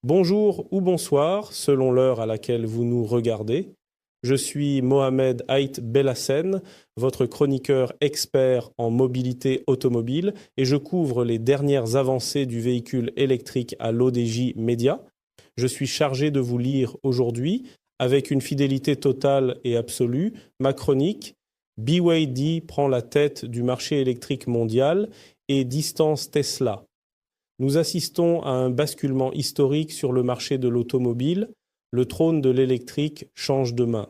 Bonjour ou bonsoir, selon l'heure à laquelle vous nous regardez. Je suis Mohamed Haït Bellassène, votre chroniqueur expert en mobilité automobile, et je couvre les dernières avancées du véhicule électrique à l'ODJ Média. Je suis chargé de vous lire aujourd'hui, avec une fidélité totale et absolue, ma chronique BYD prend la tête du marché électrique mondial et distance Tesla. Nous assistons à un basculement historique sur le marché de l'automobile. Le trône de l'électrique change de main.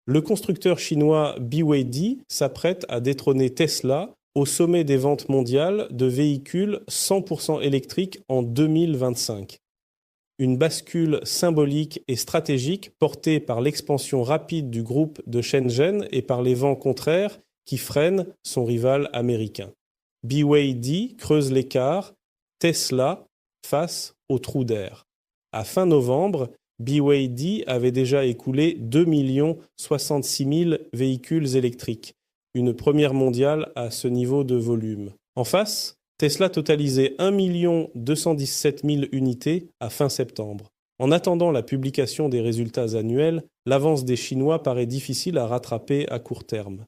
Le constructeur chinois BYD s'apprête à détrôner Tesla au sommet des ventes mondiales de véhicules 100% électriques en 2025. Une bascule symbolique et stratégique portée par l'expansion rapide du groupe de Shenzhen et par les vents contraires qui freinent son rival américain. BYD creuse l'écart, Tesla face au trou d'air. À fin novembre, BYD avait déjà écoulé 2 066 000 véhicules électriques, une première mondiale à ce niveau de volume. En face, Tesla totalisait 1 217 000 unités à fin septembre. En attendant la publication des résultats annuels, l'avance des Chinois paraît difficile à rattraper à court terme.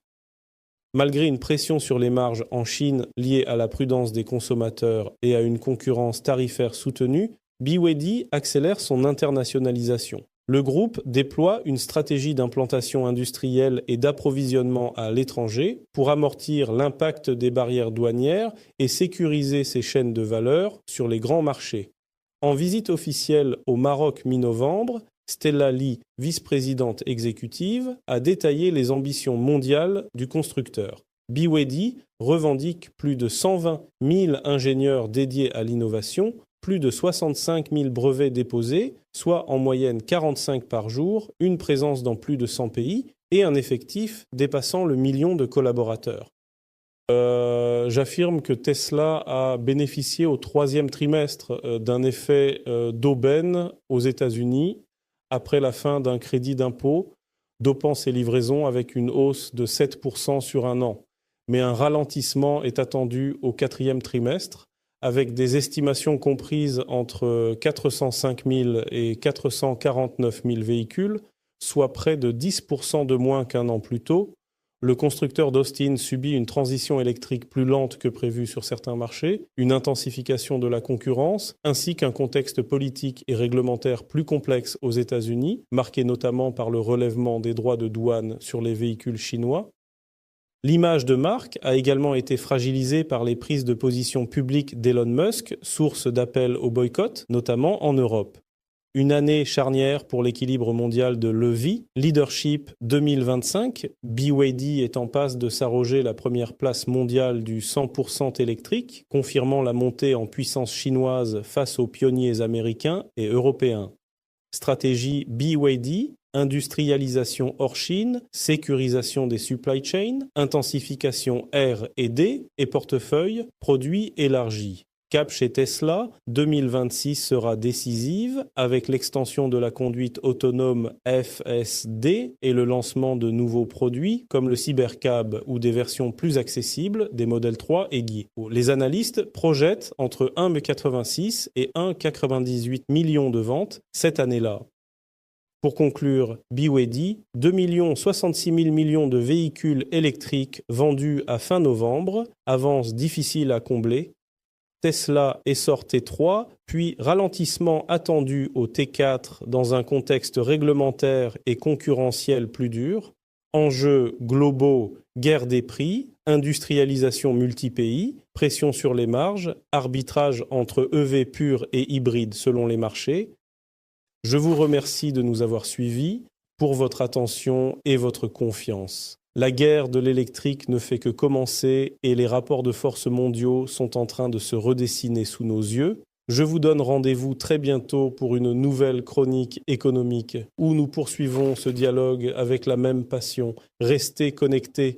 Malgré une pression sur les marges en Chine liée à la prudence des consommateurs et à une concurrence tarifaire soutenue, BYD accélère son internationalisation. Le groupe déploie une stratégie d'implantation industrielle et d'approvisionnement à l'étranger pour amortir l'impact des barrières douanières et sécuriser ses chaînes de valeur sur les grands marchés. En visite officielle au Maroc mi-novembre, Stella Li, vice-présidente exécutive, a détaillé les ambitions mondiales du constructeur. BYD revendique plus de 120 000 ingénieurs dédiés à l'innovation, plus de 65 000 brevets déposés, soit en moyenne 45 par jour, une présence dans plus de 100 pays et un effectif dépassant le million de collaborateurs. J'affirme que Tesla a bénéficié au troisième trimestre d'un effet d'aubaine aux États-Unis après la fin d'un crédit d'impôt dopant ses livraisons avec une hausse de 7% sur un an. Mais un ralentissement est attendu au quatrième trimestre, avec des estimations comprises entre 405 000 et 449 000 véhicules, soit près de 10% de moins qu'un an plus tôt. Le constructeur d'Austin subit une transition électrique plus lente que prévu sur certains marchés, une intensification de la concurrence, ainsi qu'un contexte politique et réglementaire plus complexe aux États-Unis, marqué notamment par le relèvement des droits de douane sur les véhicules chinois. L'image de marque a également été fragilisée par les prises de position publiques d'Elon Musk, source d'appels au boycott, notamment en Europe. Une année charnière pour l'équilibre mondial de l'EV, Leadership 2025, BYD est en passe de s'arroger la première place mondiale du 100% électrique, confirmant la montée en puissance chinoise face aux pionniers américains et européens. Stratégie BYD, industrialisation hors Chine, sécurisation des supply chains, intensification R&D et portefeuille, produits élargis. Cap chez Tesla, 2026 sera décisive avec l'extension de la conduite autonome FSD et le lancement de nouveaux produits comme le Cybercab ou des versions plus accessibles des modèles 3 et Gui. Les analystes projettent entre 1,86 et 1,98 millions de ventes cette année-là. Pour conclure, BYD, 2,66 millions de véhicules électriques vendus à fin novembre, avance difficile à combler. Tesla essor T3, puis ralentissement attendu au T4 dans un contexte réglementaire et concurrentiel plus dur. Enjeux globaux, guerre des prix, industrialisation multi-pays, pression sur les marges, arbitrage entre EV pur et hybride selon les marchés. Je vous remercie de nous avoir suivis pour votre attention et votre confiance. La guerre de l'électrique ne fait que commencer et les rapports de force mondiaux sont en train de se redessiner sous nos yeux. Je vous donne rendez-vous très bientôt pour une nouvelle chronique économique où nous poursuivons ce dialogue avec la même passion. Restez connectés